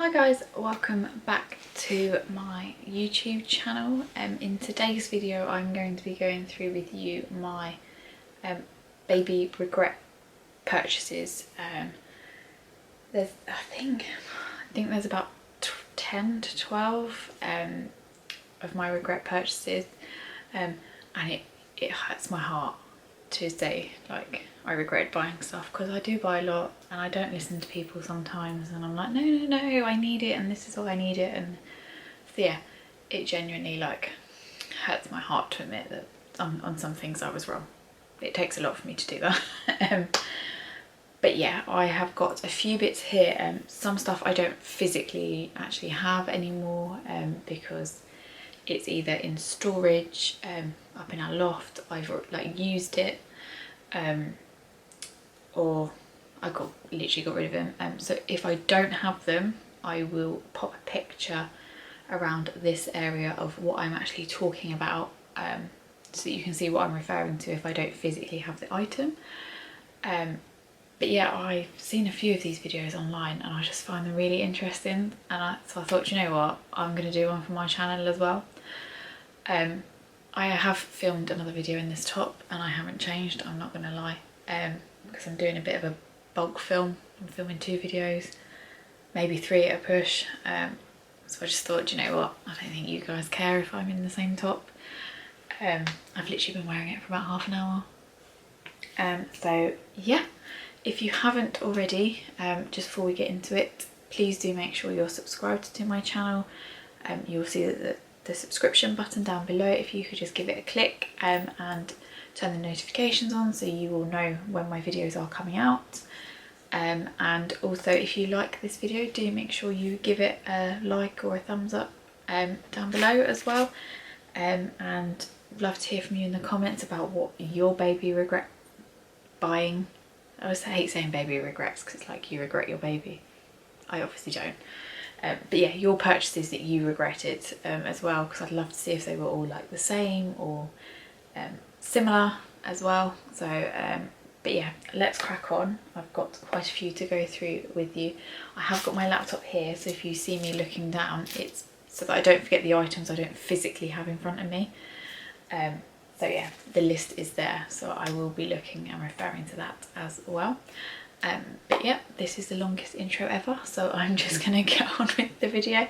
Hi guys, welcome back to my YouTube channel. In today's video I'm going to be going through with you my baby regret purchases. I think there's about 10 to 12 of my regret purchases, and it hurts my heart to say like I regret buying stuff, because I do buy a lot and I don't listen to people sometimes, and I'm like no, I need it and this is why I need it. And so yeah, it genuinely like hurts my heart to admit that on some things I was wrong. It takes a lot for me to do that. But yeah, I have got a few bits here. Some stuff I don't physically actually have anymore, because it's either in storage up in our loft, I've like used it, or I literally got rid of them. So if I don't have them, I will pop a picture around this area of what I'm actually talking about, so that you can see what I'm referring to if I don't physically have the item. But yeah, I've seen a few of these videos online and I just find them really interesting, and so I thought, you know what, I'm going to do one for my channel as well. I have filmed another video in this top and I haven't changed, I'm not going to lie, because I'm doing a bit of a bulk film. I'm filming 2 videos, maybe 3 at a push, so I just thought, you know what, I don't think you guys care if I'm in the same top. I've literally been wearing it for about half an hour. So yeah, if you haven't already, just before we get into it, please do make sure you're subscribed to my channel. You'll see that the subscription button down below, if you could just give it a click and turn the notifications on so you will know when my videos are coming out. And also, if you like this video, do make sure you give it a like or a thumbs up down below as well. And I'd love to hear from you in the comments about what your baby regret buying. I always hate saying baby regrets because it's like you regret your baby. I obviously don't. But yeah, your purchases that you regretted as well, because I'd love to see if they were all like the same or similar as well. So but yeah, let's crack on. I've got quite a few to go through with you. I have got my laptop here, so if you see me looking down, it's so that I don't forget the items I don't physically have in front of me. So yeah, the list is there, so I will be looking and referring to that as well. But yeah, this is the longest intro ever, so I'm just gonna get on with the video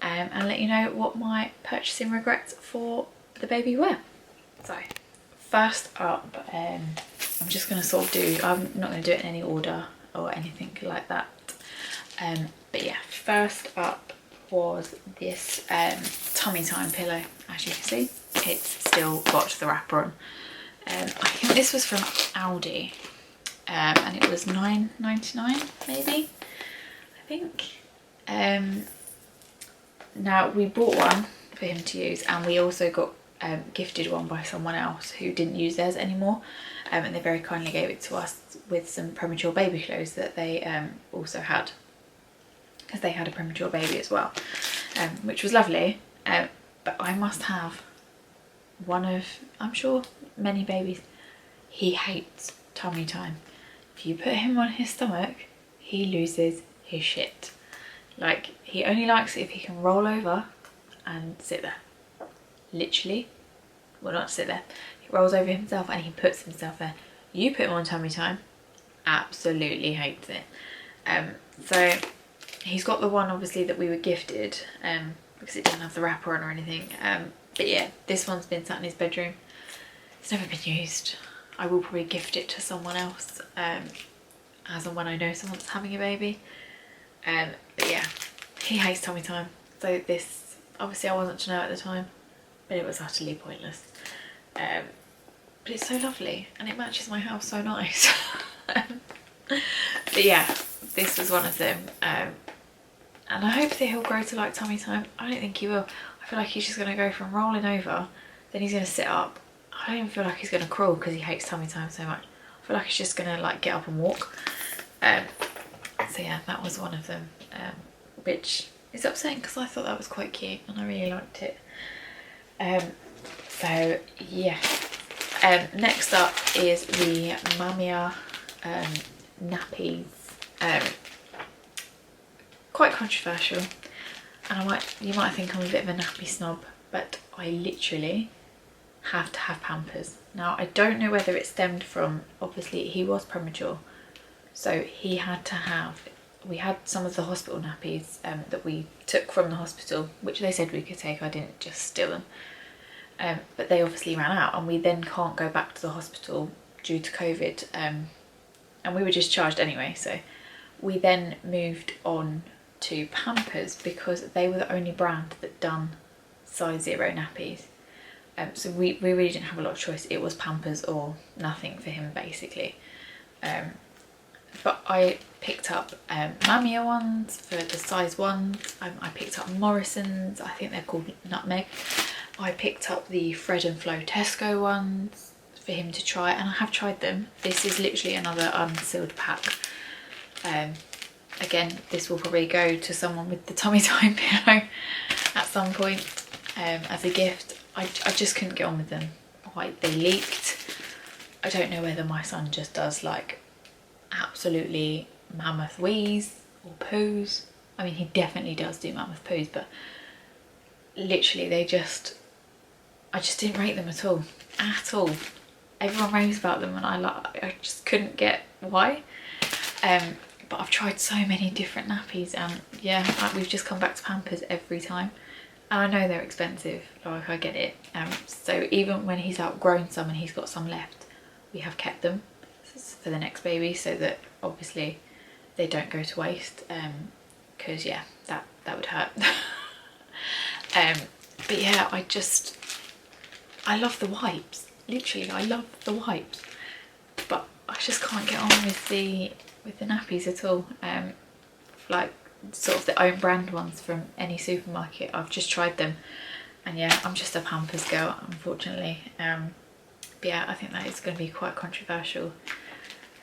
and let you know what my purchasing regrets for the baby were. So first up, I'm just gonna sort of do, I'm not gonna do it in any order or anything like that. But yeah, first up was this tummy time pillow. As you can see, it's still got the wrapper on. I think this was from Aldi, and it was £9.99 maybe, I think. Now we bought one for him to use, and we also got gifted one by someone else who didn't use theirs anymore, and they very kindly gave it to us with some premature baby clothes that they also had, because they had a premature baby as well, which was lovely. But I must have one of, I'm sure, many babies. He hates tummy time. If you put him on his stomach, he loses his shit. Like, he only likes it if he can roll over and sit there. Literally. Well, not sit there. He rolls over himself and he puts himself there. You put him on tummy time, absolutely hates it. So he's got the one obviously that we were gifted, because it didn't have the wrapper on or anything. But yeah, this one's been sat in his bedroom. It's never been used. I will probably gift it to someone else, as and when I know someone's having a baby. But yeah, he hates tummy time. So this, obviously I wasn't to know at the time, but it was utterly pointless. But it's so lovely and it matches my house so nice. But yeah, this was one of them. And I hope that he'll grow to like tummy time. I don't think he will. I feel like he's just going to go from rolling over, then he's going to sit up. I don't even feel like he's going to crawl because he hates tummy time so much. I feel like he's just going to like get up and walk. So yeah, that was one of them, which is upsetting because I thought that was quite cute and I really liked it. So yeah, next up is the Mamiya Nappies quite controversial, and you might think I'm a bit of a nappy snob, but I literally have to have Pampers. Now, I don't know whether it stemmed from, obviously he was premature, so he had to have, we had some of the hospital nappies that we took from the hospital, which they said we could take, I didn't just steal them. But they obviously ran out, and we then can't go back to the hospital due to COVID, and we were just charged anyway, so we then moved on to Pampers because they were the only brand that done size 0 nappies. So we really didn't have a lot of choice. It was Pampers or nothing for him, basically. But I picked up Mamiya ones for the size 1s. I picked up Morrison's, I think they're called Nutmeg. I picked up the Fred and Flo Tesco ones for him to try, and I have tried them. This is literally another unsealed pack. Again, this will probably go to someone with the tummy time pillow at some point as a gift. I just couldn't get on with them. They leaked. I don't know whether my son just does like absolutely mammoth wheeze or poos. I mean, he definitely does do mammoth poos, but literally I just didn't rate them at all. Everyone raves about them, and I just couldn't get why. But I've tried so many different nappies, and yeah, we've just come back to Pampers every time. And I know they're expensive, like I get it. So even when he's outgrown some and he's got some left, we have kept them for the next baby, so that obviously they don't go to waste. Because yeah, that would hurt. But yeah, I love the wipes. Literally, I love the wipes. But I just can't get on with the nappies at all. Like sort of the own brand ones from any supermarket. I've just tried them, and yeah, I'm just a Pampers girl, unfortunately. But yeah, I think that is going to be quite controversial,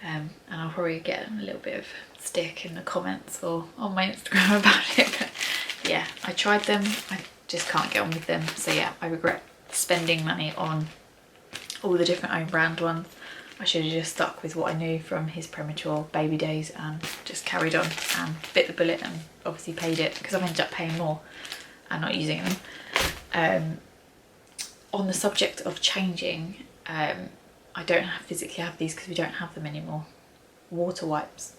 and I'll probably get a little bit of stick in the comments or on my Instagram about it. But yeah, I tried them, I just can't get on with them. So yeah, I regret spending money on all the different own brand ones. I should have just stuck with what I knew from his premature baby days and just carried on and bit the bullet, and obviously paid it, because I've ended up paying more and not using them. On the subject of changing, I don't physically have these because we don't have them anymore. Water wipes.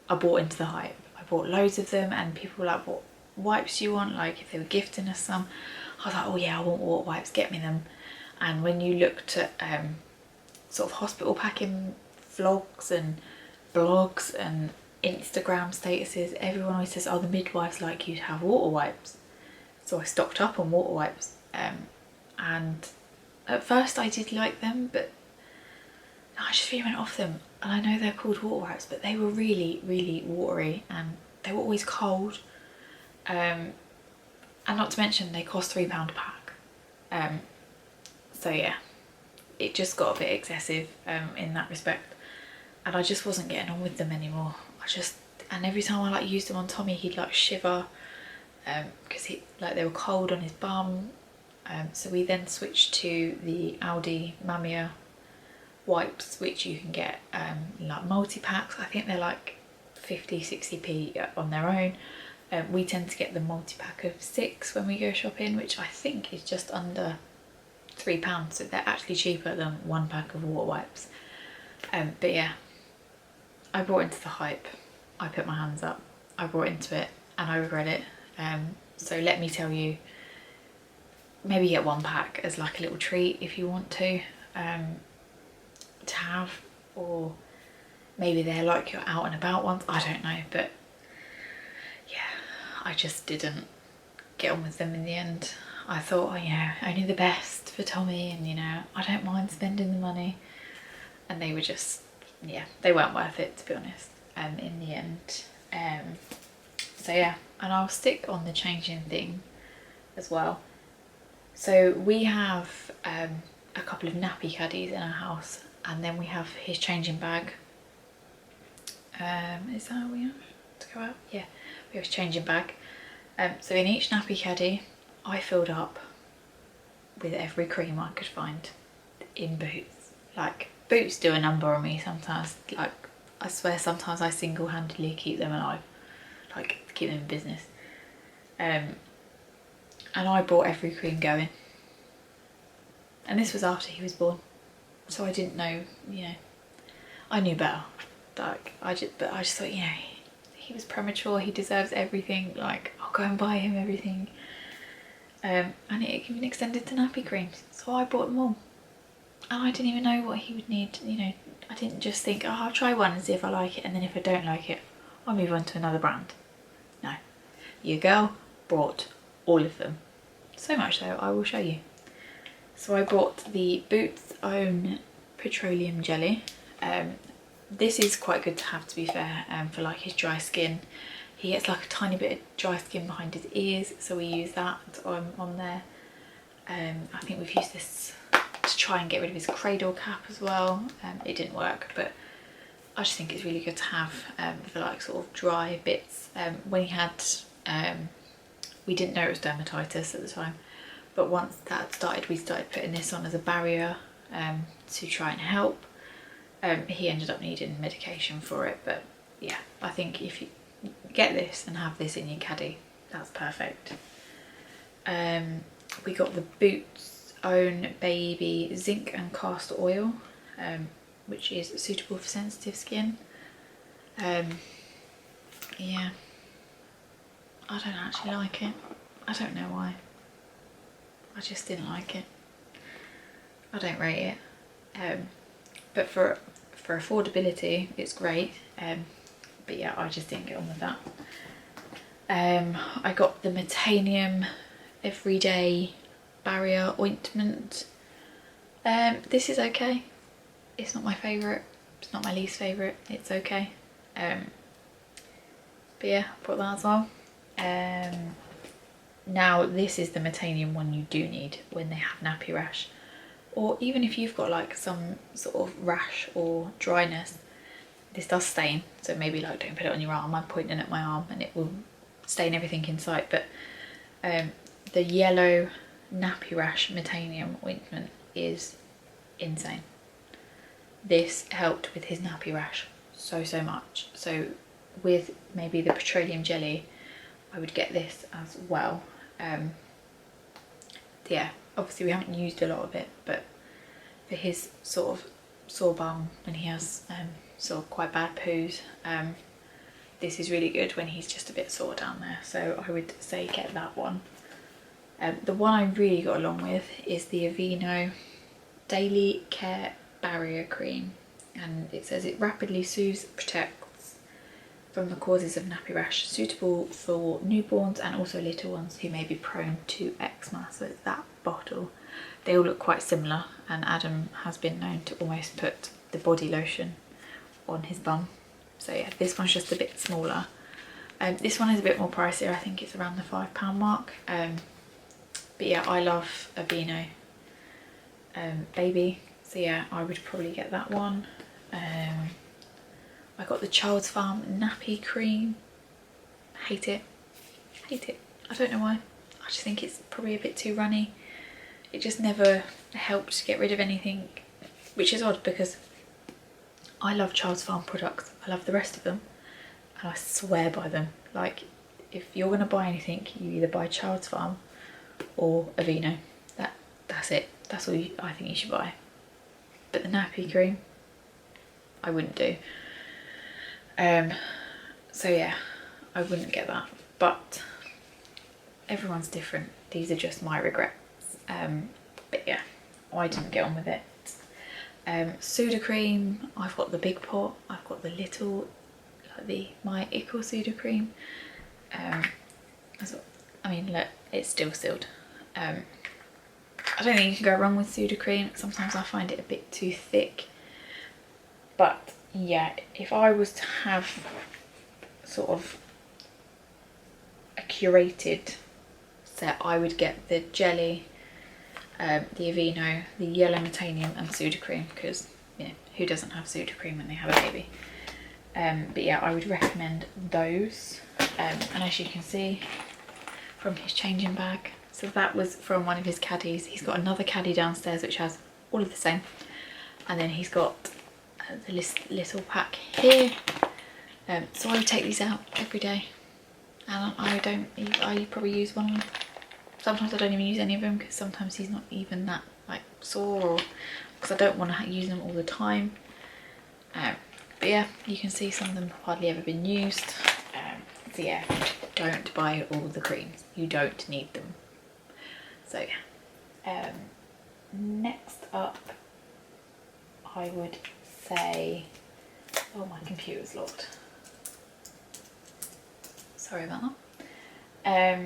I bought into the hype. I bought loads of them, and people were like, what wipes do you want? Like if they were gifting us some. I was like, oh yeah, I want water wipes, get me them. And when you looked at sort of hospital packing vlogs and blogs and Instagram statuses, everyone always says, oh, the midwives like you to have water wipes. So I stocked up on water wipes, and at first I did like them, but I just really went off them. And I know they're called water wipes, but they were really, really watery, and they were always cold. And not to mention they cost £3 a pack. So yeah, it just got a bit excessive in that respect, and I just wasn't getting on with them anymore. And every time I like used them on Tommy, he'd like shiver because they were cold on his bum. So we then switched to the Aldi Mamiya wipes, which you can get like multi-packs. I think they're like 50-60p on their own. We tend to get the multi-pack of 6 when we go shopping, which I think is just under £3, so they're actually cheaper than 1 pack of water wipes. But yeah, I bought into the hype. I put my hands up. I bought into it, and I regret it. So let me tell you, maybe get 1 pack as like a little treat if you want to have, or maybe they're like your out and about ones, I don't know. But yeah, I just didn't get on with them in the end. I thought, oh yeah, only the best for Tommy, and you know, I don't mind spending the money. And they were just, yeah, they weren't worth it, to be honest, in the end. So yeah, and I'll stick on the changing thing as well. So we have a couple of nappy caddies in our house, and then we have his changing bag. Is that how we have to go out? Yeah, we have his changing bag. So in each nappy caddy, I filled up with every cream I could find in Boots. Like, Boots do a number on me sometimes. Like, I swear sometimes I single-handedly keep them alive. like to keep them in business. And I brought every cream going. And this was after he was born. So I didn't know, you know, I knew better. Like, I just thought, you know, he was premature, he deserves everything, like, I'll go and buy him everything. And it even extended to nappy creams, so I bought them all. And I didn't even know what he would need, you know, I didn't just think, oh, I'll try one and see if I like it, and then if I don't like it, I'll move on to another brand. No, your girl brought all of them. So much so, I will show you. So I bought the Boots Own Petroleum Jelly. This is quite good to have, to be fair, for like his dry skin. He gets like a tiny bit of dry skin behind his ears, so we use that on there. I think we've used this to try and get rid of his cradle cap as well. It didn't work, but I just think it's really good to have for like sort of dry bits. When he had, we didn't know it was dermatitis at the time, but once that started, we started putting this on as a barrier to try and help. He ended up needing medication for it, but yeah, I think if you get this and have this in your caddy, that's perfect. We got the Boots Own Baby Zinc and Castor Oil, which is suitable for sensitive skin. Yeah, I don't actually like it. I don't know why. I just didn't like it. I don't rate it. But for affordability, it's great. But yeah, I just didn't get on with that. I got the Metanium Everyday Barrier Ointment. This is okay. It's not my favourite. It's not my least favourite. It's okay. But yeah, I brought that as well. Now this is the Metanium one you do need when they have nappy rash, or even if you've got like some sort of rash or dryness. This does stain, so maybe like don't put it on your arm. I'm pointing at my arm and it will stain everything in sight, but the yellow nappy rash Metanium ointment is insane. This helped with his nappy rash so much. So with maybe the petroleum jelly, I would get this as well. Yeah, obviously we haven't used a lot of it, but for his sort of sore bum when he has sort of quite bad poos, this is really good when he's just a bit sore down there, so I would say get that one. The one I really got along with is the Aveeno Daily Care Barrier Cream, and it says it rapidly soothes, protects from the causes of nappy rash, suitable for newborns and also little ones who may be prone to eczema. So it's that bottle. They all look quite similar, and Adam has been known to almost put the body lotion on his bum. So yeah, this one's just a bit smaller. This one is a bit more pricier. I think it's around the £5 mark. But yeah, I love Aveeno Baby, so yeah, I would probably get that one. I got the Child's Farm Nappy Cream. Hate it. Hate it. I don't know why. I just think it's probably a bit too runny. It just never helped get rid of anything, which is odd because I love Child's Farm products. I love the rest of them and I swear by them. Like, if you're going to buy anything, you either buy Child's Farm or Aveeno. That's it. That's all I think you should buy. But the nappy cream, I wouldn't do. So yeah, I wouldn't get that. But everyone's different. These are just my regrets. But yeah, I didn't get on with it. Sudocreme, I've got the big pot. I've got the little, like my Ickle Sudocreme. I mean, look, it's still sealed. I don't think you can go wrong with Sudocreme. Sometimes I find it a bit too thick. But yeah, if I was to have sort of a curated set, I would get the jelly, the Aveeno, the yellow Metanium and Sudocreme, because you know, who doesn't have Sudocreme when they have a baby? But yeah, I would recommend those. And as you can see from his changing bag, so that was from one of his caddies. He's got another caddy downstairs which has all of the same, and then he's got the little pack here. So I would take these out every day and I probably use one. Sometimes I don't even use any of them because sometimes he's not even that like sore, or because I don't want to use them all the time. But yeah, you can see some of them have hardly ever been used. So yeah, don't buy all the creams. You don't need them. So yeah. Next up, I would say, oh, my computer's locked. Sorry about that.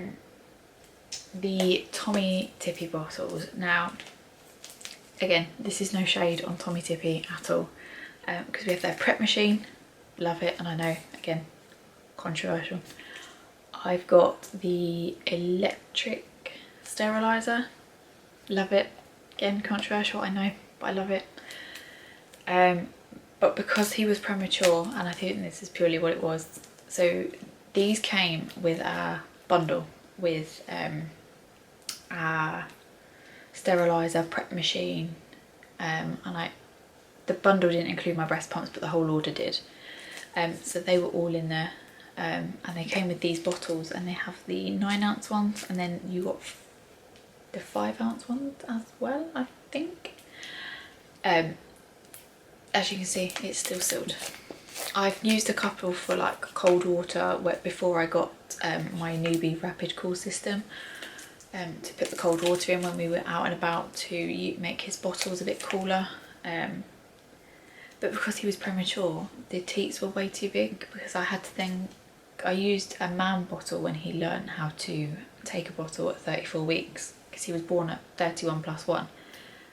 The Tommy Tippy bottles. Now, again, this is no shade on Tommy Tippy at all, because we have their prep machine, love it, and I know, again, controversial. I've got the electric sterilizer, love it, again, controversial, I know, but I love it. But because he was premature, and I think this is purely what it was, so these came with our bundle with our sterilizer, prep machine, and the bundle didn't include my breast pumps, but the whole order did. So they were all in there, and they came with these bottles, and they have the 9-ounce ones, and then you got the 5-ounce ones as well, I think. As you can see, it's still sealed. I've used a couple for like cold water before I got my newbie rapid cool system, to put the cold water in when we were out and about to make his bottles a bit cooler. But because he was premature, the teats were way too big, because I used a man bottle when he learned how to take a bottle at 34 weeks, because he was born at 31+1,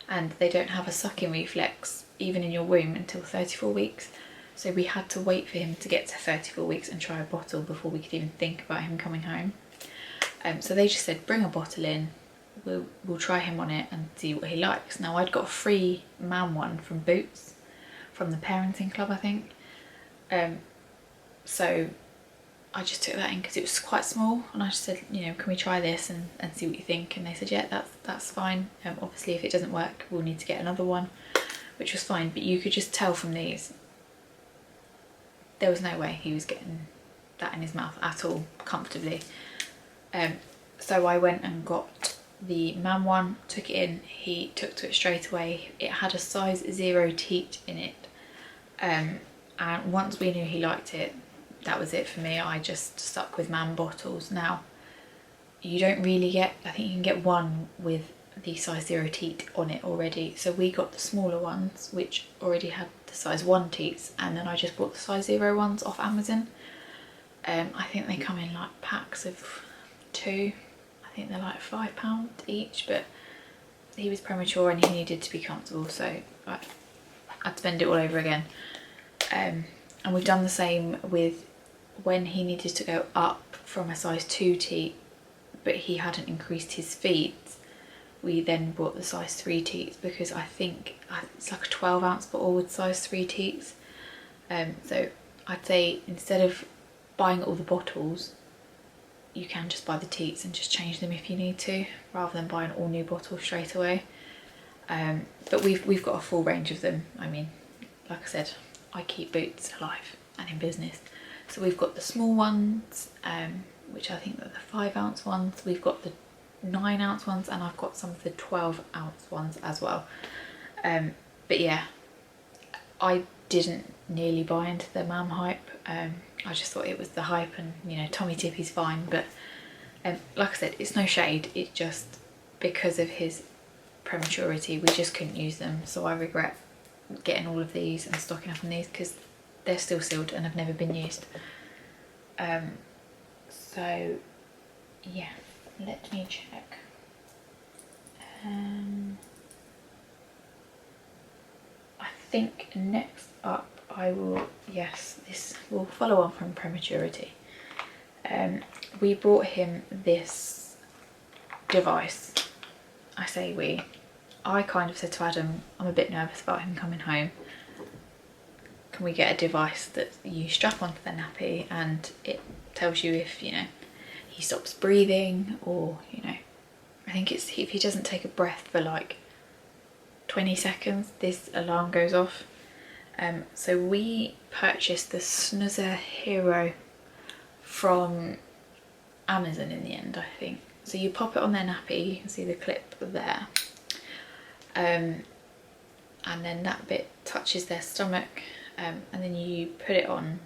and they don't have a sucking reflex even in your womb until 34 weeks. So we had to wait for him to get to 34 weeks and try a bottle before we could even think about him coming home. So they just said, bring a bottle in, we'll try him on it and see what he likes. Now, I'd got a free man one from Boots, from the parenting club, I think. So I just took that in because it was quite small, and I just said, you know, can we try this and see what you think? And they said, yeah, that's fine. Obviously, if it doesn't work, we'll need to get another one, which was fine. But you could just tell from these, there was no way he was getting that in his mouth at all comfortably. So I went and got the man one, took it in, he took to it straight away. It had a size 0 teat in it, and once we knew he liked it, that was it for me. I just stuck with man bottles. Now, you don't really get, I think you can get one with the size 0 teat on it already, so we got the smaller ones which already had the size 1 teats, and then I just bought the size 0 ones off Amazon. I think they come in like packs of 2. I think they're like £5 each, but he was premature and he needed to be comfortable, so I'd spend it all over again. And we've done the same with when he needed to go up from a size 2 teat, but he hadn't increased his feeds. We then bought the size 3 teats, because I think it's like a 12-ounce bottle with size 3 teats. So I'd say instead of buying all the bottles, you can just buy the teats and just change them if you need to, rather than buying all new bottles straight away. But we've got a full range of them. I mean, like I said, I keep Boots alive and in business. So we've got the small ones, which I think are the 5-ounce ones. We've got the 9-ounce ones, and I've got some of the 12-ounce ones as well. But yeah, I didn't nearly buy into the mam hype. I just thought it was the hype, and you know, Tommy Tippy's fine, but like I said, it's no shade, it just, because of his prematurity, we just couldn't use them. So I regret getting all of these and stocking up on these, because they're still sealed and have never been used. So yeah, let me check. I think next up I will, yes, this will follow on from prematurity. We brought him this device. I say we. I kind of said to Adam, I'm a bit nervous about him coming home. Can we get a device that you strap onto the nappy and it tells you if, you know, he stops breathing, or, you know, I think it's if he doesn't take a breath for like 20 seconds, this alarm goes off. So we purchased the Snoozer Hero from Amazon in the end, I think. So you pop it on their nappy, you can see the clip there, and then that bit touches their stomach, and then you put it on.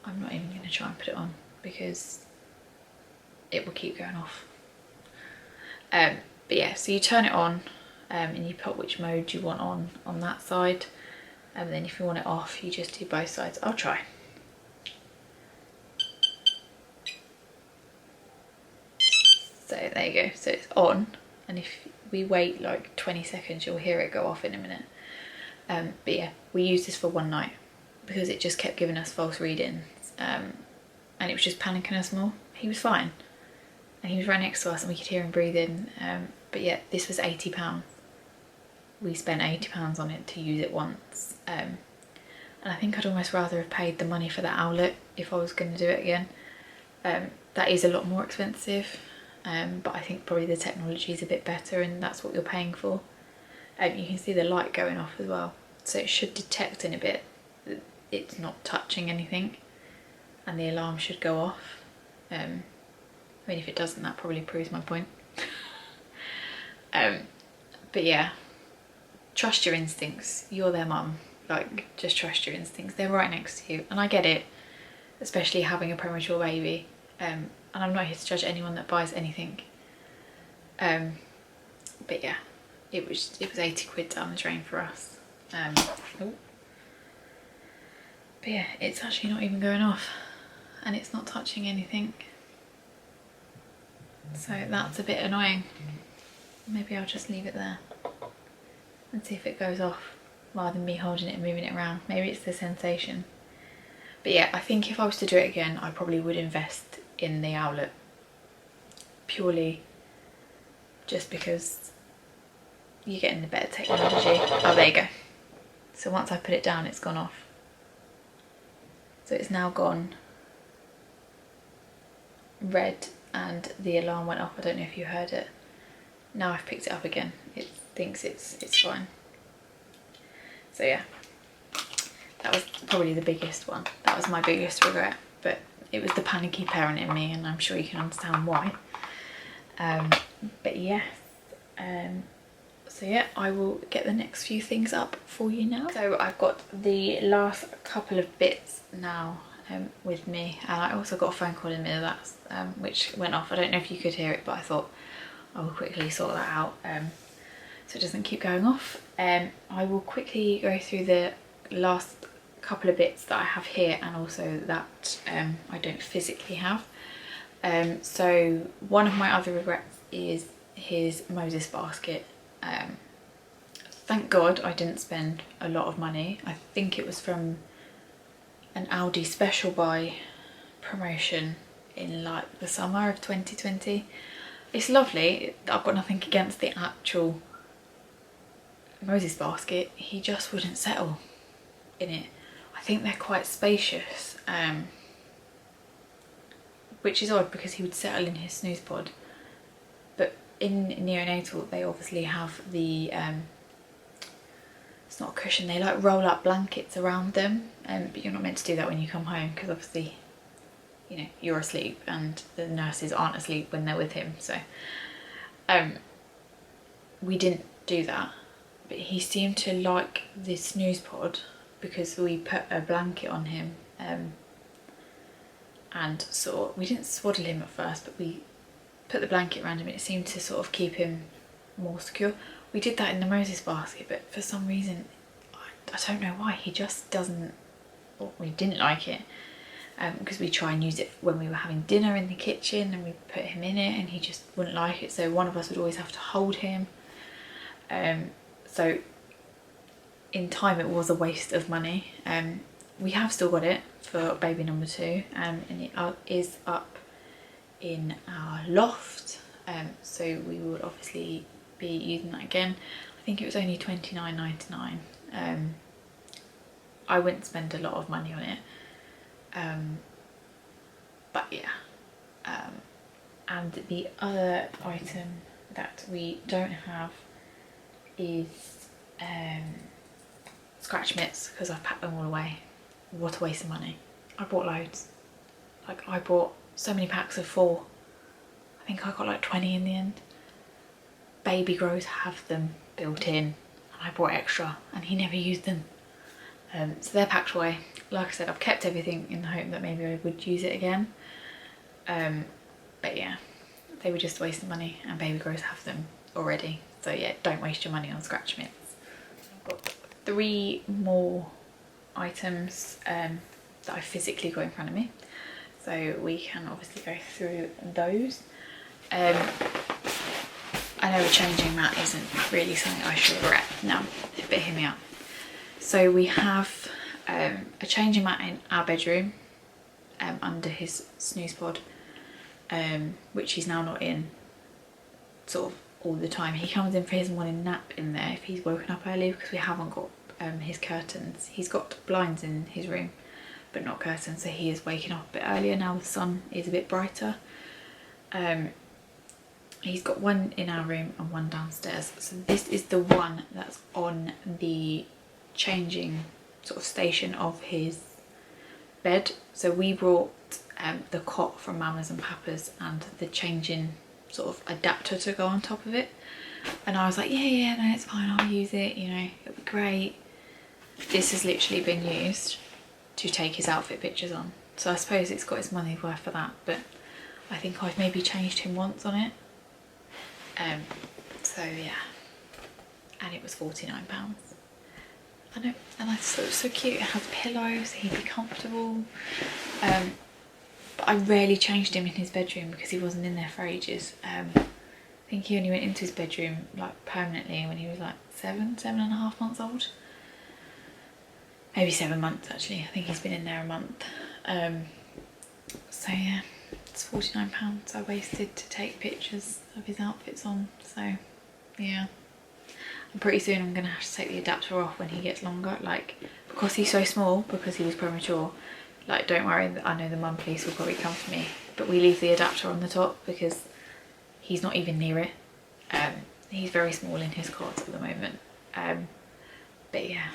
I'm not even going to try and put it on because it will keep going off. But yeah, so you turn it on, and you put which mode you want on that side, and then if you want it off you just do both sides. I'll try. So there you go, so it's on, and if we wait like 20 seconds you'll hear it go off in a minute. But yeah, we used this for one night because it just kept giving us false readings, and it was just panicking us more. He was fine and he was right next to us and we could hear him breathing, but yeah, this was £80. We spent £80 on it to use it once, and I think I'd almost rather have paid the money for that outlet if I was going to do it again. That is a lot more expensive, but I think probably the technology is a bit better and that's what you're paying for. You can see the light going off as well, so it should detect in a bit that it's not touching anything and the alarm should go off. I mean, if it doesn't, that probably proves my point. But yeah, trust your instincts. You're their mum, like just trust your instincts. They're right next to you, and I get it, especially having a premature baby, and I'm not here to judge anyone that buys anything, but yeah, it was 80 quid down the drain for us. But yeah, it's actually not even going off and it's not touching anything, so that's a bit annoying. Maybe I'll just leave it there and see if it goes off rather than me holding it and moving it around. Maybe it's the sensation. But yeah, I think if I was to do it again I probably would invest in the outlet, purely just because you're getting the better technology. Oh, there you go. So once I put it down it's gone off. So it's now gone red and the alarm went off. I don't know if you heard it. Now I've picked it up again, it thinks it's fine. So yeah, that was probably the biggest one. That was my biggest regret, but it was the panicky parent in me and I'm sure you can understand why. But yes, so yeah, I will get the next few things up for you now. So I've got the last couple of bits now with me, and I also got a phone call in the middle of that, which went off. I don't know if you could hear it, but I thought I will quickly sort that out so it doesn't keep going off. I will quickly go through the last couple of bits that I have here and also that I don't physically have. So one of my other regrets is his Moses basket. Thank God I didn't spend a lot of money. I think it was from an Aldi special buy promotion in like the summer of 2020. It's lovely, I've got nothing against the actual Moses basket, he just wouldn't settle in it. I think they're quite spacious, which is odd because he would settle in his snooze pod, but in neonatal they obviously have the it's not a cushion, they like roll up blankets around them, but you're not meant to do that when you come home because obviously, you know, you're asleep and the nurses aren't asleep when they're with him. So we didn't do that, but he seemed to like the snooze pod because we put a blanket on him, and sort of, we didn't swaddle him at first, but we put the blanket around him and it seemed to sort of keep him more secure. We did that in the Moses basket, but for some reason, I don't know why, he just doesn't, or we didn't like it. Because we try and use it when we were having dinner in the kitchen and we put him in it and he just wouldn't like it, so one of us would always have to hold him. So in time it was a waste of money. We have still got it for baby number 2, and it is up in our loft, so we would obviously be using that again. I think it was only £29.99. I wouldn't spend a lot of money on it. But yeah, and the other item that we don't have is scratch mitts, because I've packed them all away. What a waste of money. I bought loads. Like I bought so many packs of 4. I think I got like 20 in the end. Baby grows have them built in, and I bought extra and he never used them. So they're packed away. Like I said, I've kept everything in the hope that maybe I would use it again. But yeah, they were just wasting money, and baby grows have them already. So yeah, don't waste your money on scratch mitts. I've got 3 more items that I physically got in front of me, so we can obviously go through those. I know a changing mat isn't really something I should regret now, but hear me out. So we have a changing mat in our bedroom under his snooze pod, which he's now not in sort of all the time. He comes in for his morning nap in there if he's woken up early, because we haven't got his curtains. He's got blinds in his room but not curtains, so he is waking up a bit earlier now the sun is a bit brighter. He's got one in our room and one downstairs, so this is the one that's on the changing sort of station of his bed. So we brought the cot from Mamas and Pampers and the changing sort of adapter to go on top of it, and I was like, yeah, no, it's fine, I'll use it, you know, it'll be great. This has literally been used to take his outfit pictures on, so I suppose it's got its money worth for that, but I think I've maybe changed him once on it. So yeah, and it was £49. I know, and I thought it was so cute. It has pillows, he'd be comfortable. But I rarely changed him in his bedroom because he wasn't in there for ages. I think he only went into his bedroom like permanently when he was like 7.5 months old. Maybe 7 months actually. I think he's been in there a month. So yeah, it's £49 I wasted to take pictures of his outfits on. So yeah, and pretty soon I'm gonna have to take the adapter off when he gets longer, like, because he's so small, because he was premature. Like, don't worry, I know the mum police will probably come for me, but we leave the adapter on the top because he's not even near it. He's very small in his cot at the moment. But yeah,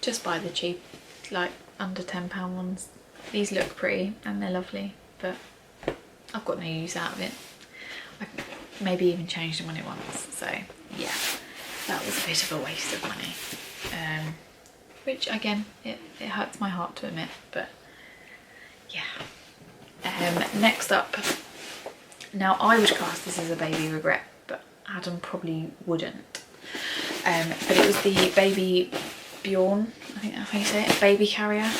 just buy the cheap, like under £10 ones. These look pretty and they're lovely, but I've got no use out of it. I've maybe even changed them on it once, so yeah, that was a bit of a waste of money. Which again, it hurts my heart to admit, but yeah. Next up, now I would class this as a baby regret, but Adam probably wouldn't. But it was the baby Bjorn, I think that's how you say it, baby carrier.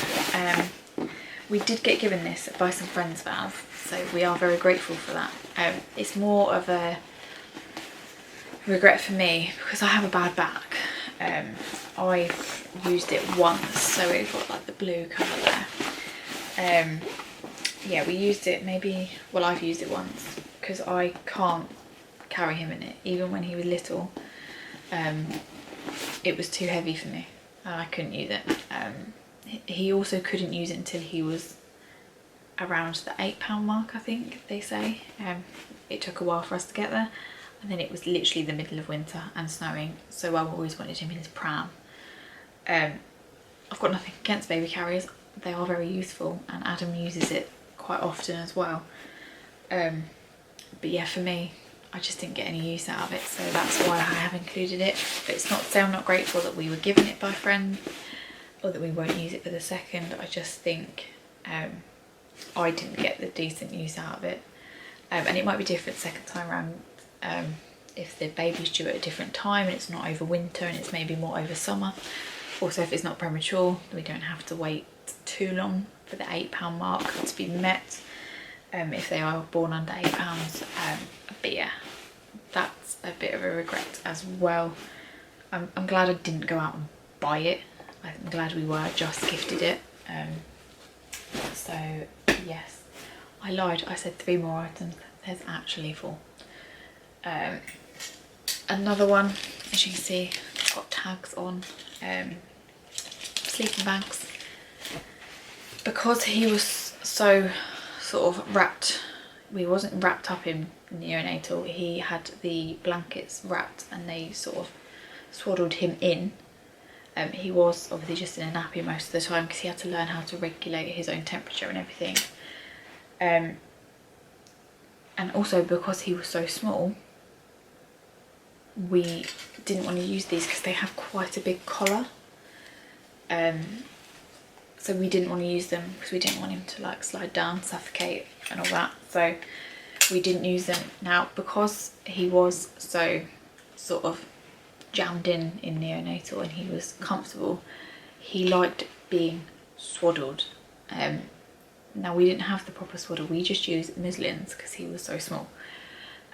We did get given this by some friends of ours, so we are very grateful for that. It's more of a regret for me because I have a bad back. I've used it once, so it's got like the blue colour there. Yeah, we used it maybe, well, I've used it once because I can't carry him in it. Even when he was little, it was too heavy for me and I couldn't use it. He also couldn't use it until he was around the £8 mark, I think they say. It took a while for us to get there, and then it was literally the middle of winter and snowing, so I always wanted him in his pram. I've got nothing against baby carriers, they are very useful and Adam uses it quite often as well. But yeah, for me, I just didn't get any use out of it, so that's why I have included it. But it's not to say I'm not grateful that we were given it by friends or that we won't use it for the second. I just think I didn't get the decent use out of it. And it might be different second time around if the baby's due at a different time and it's not over winter and it's maybe more over summer. Also, if it's not premature, we don't have to wait too long for the £8 mark to be met if they are born under £8. But yeah, that's a bit of a regret as well. I'm glad I didn't go out and buy it. I'm glad we were just gifted it. So yes, I lied, I said 3 more items, there's actually 4. Another one, as you can see, it's got tags on, sleeping bags. Because he was so sort of wrapped, we wasn't wrapped up in neonatal, he had the blankets wrapped and they sort of swaddled him in. He was obviously just in a nappy most of the time because he had to learn how to regulate his own temperature and everything. And also because he was so small, we didn't want to use these because they have quite a big collar. So we didn't want to use them because we didn't want him to like slide down, suffocate and all that. So we didn't use them. Now, because he was so sort of jammed in neonatal and he was comfortable, he liked being swaddled. Now we didn't have the proper swaddle, we just used muslins because he was so small,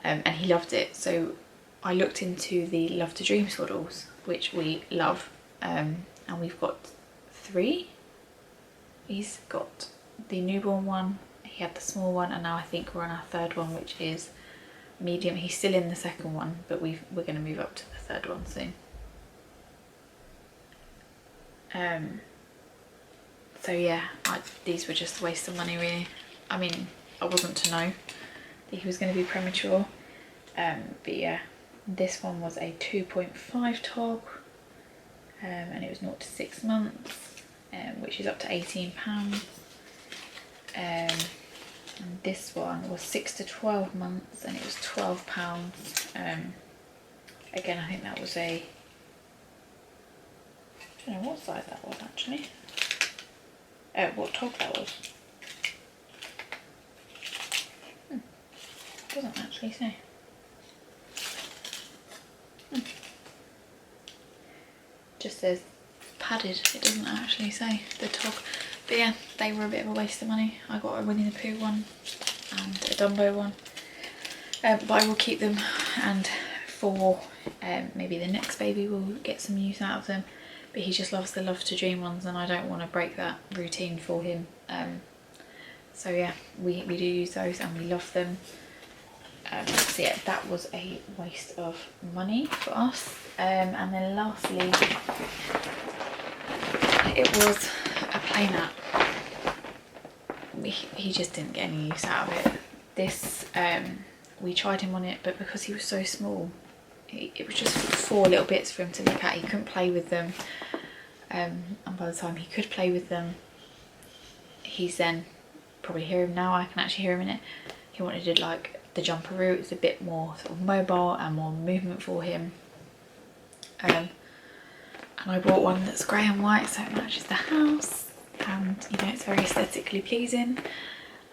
and he loved it. So I looked into the Love to Dream swaddles, which we love, and we've got 3. He's got the newborn one, he had the small one, and now I think we're on our 3rd one, which is medium. He's still in the 2nd one, but we're going to move up to the 3rd one soon. So yeah, these were just a waste of money really. I mean, I wasn't to know that he was going to be premature, but yeah, this one was a 2.5 tog, and it was 0 to 6 months, which is up to £18. And this one was 6 to 12 months and it was £12. Again, I think that was I don't know what size that was actually. What tog that was. Doesn't actually say. Just says padded, it doesn't actually say the tog. But yeah, they were a bit of a waste of money. I got a Winnie the Pooh one and a Dumbo one, but I will keep them, and for maybe the next baby we'll get some use out of them. But he just loves the Love to Dream ones and I don't want to break that routine for him. So yeah, we do use those and we love them. So yeah, that was a waste of money for us. And then lastly, it was a play mat. He just didn't get any use out of it. This, we tried him on it, but because he was so small, it was just 4 little bits for him to look at. He couldn't play with them, and by the time he could play with them, he's then, probably hear him now, I can actually hear him in it, he wanted to like the jumperoo. It's a bit more sort of mobile and more movement for him, and I bought one that's grey and white so it matches the house, and you know, it's very aesthetically pleasing.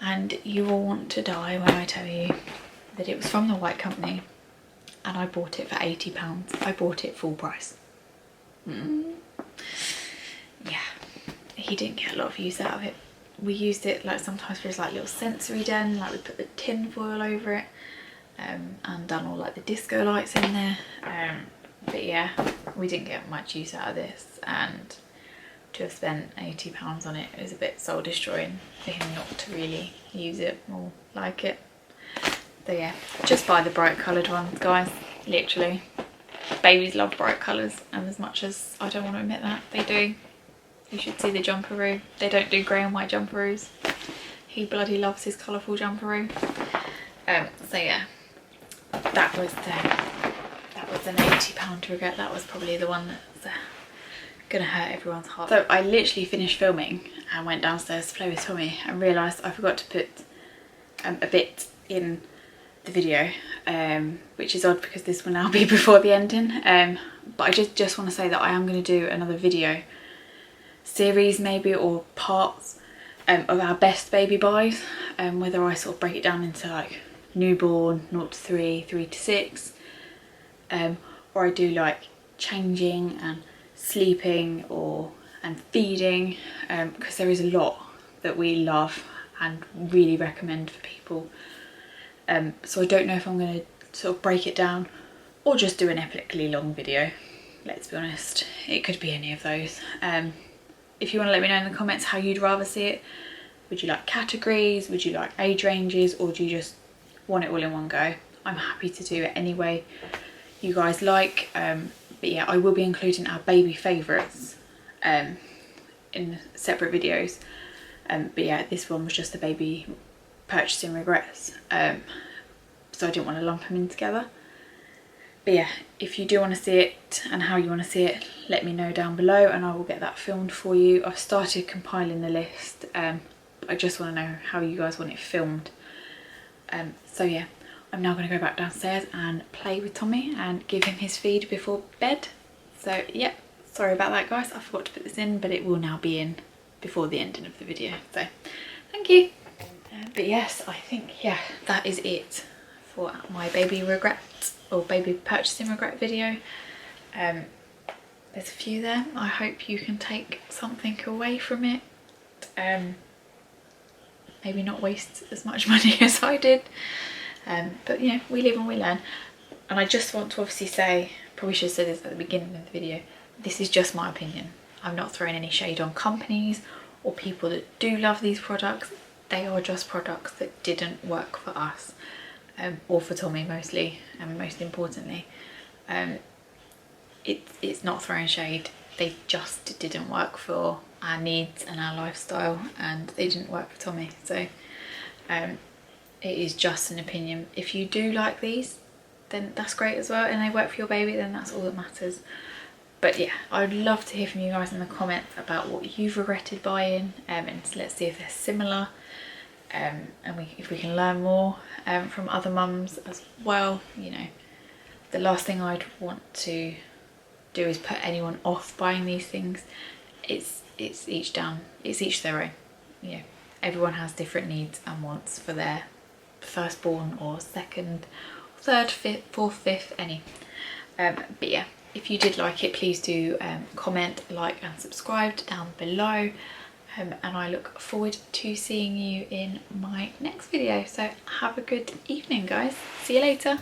And you will want to die when I tell you that it was from the White Company and I bought it for £80. I bought it full price. Yeah, he didn't get a lot of use out of it. We used it like sometimes for his like little sensory den, like we put the tin foil over it, and done all like the disco lights in there. But yeah, we didn't get much use out of this, and to have spent £80 on it was a bit soul destroying for him not to really use it or like it. So yeah, just buy the bright coloured ones, guys, literally. Babies love bright colours, and as much as I don't want to admit that, they do. You should see the jumperoo. They don't do grey and white jumperoos. He bloody loves his colourful jumperoo. So yeah, that was an £80 to regret. That was probably the one that's gonna hurt everyone's heart. So I literally finished filming and went downstairs to play with Tommy and realised I forgot to put a bit in the video, which is odd because this will now be before the ending. But I just want to say that I am going to do another video series maybe, or parts of our best baby buys, whether I sort of break it down into like newborn, 0 to 3, 3 to 6, or I do like changing and sleeping and feeding, because there is a lot that we love and really recommend for people. So I don't know if I'm going to sort of break it down or just do an epically long video. Let's be honest, it could be any of those. If you want to let me know in the comments how you'd rather see it. Would you like categories? Would you like age ranges? Or do you just want it all in one go? I'm happy to do it any way you guys like. But yeah, I will be including our baby favourites in separate videos. But yeah, this one was just the baby purchasing regrets. So I didn't want to lump them in together. But yeah, if you do want to see it and how you want to see it, let me know down below and I will get that filmed for you. I've started compiling the list, but I just want to know how you guys want it filmed. So yeah, I'm now going to go back downstairs and play with Tommy and give him his feed before bed. So yeah, sorry about that guys, I forgot to put this in, but it will now be in before the ending of the video, so thank you. But yes, I think, yeah, that is it for my baby regret or baby purchasing regret video. There's a few there. I hope you can take something away from it. Maybe not waste as much money as I did. But you know, we live and we learn. And I just want to obviously say, probably should have said this at the beginning of the video, this is just my opinion. I'm not throwing any shade on companies or people that do love these products. They are just products that didn't work for us, or for Tommy mostly, and most importantly. It's not throwing shade. They just didn't work for our needs and our lifestyle, and they didn't work for Tommy. So it is just an opinion. If you do like these, then that's great as well, and they work for your baby, then that's all that matters. But yeah, I'd love to hear from you guys in the comments about what you've regretted buying, and let's see if they're similar, and if we can learn more from other mums as well. You know, the last thing I'd want to do is put anyone off buying these things. It's each their own. You know, everyone has different needs and wants for their firstborn or second, third, fifth, fourth, fifth, any. But yeah, if you did like it, please do comment, like and subscribe down below, and I look forward to seeing you in my next video. So have a good evening guys, see you later.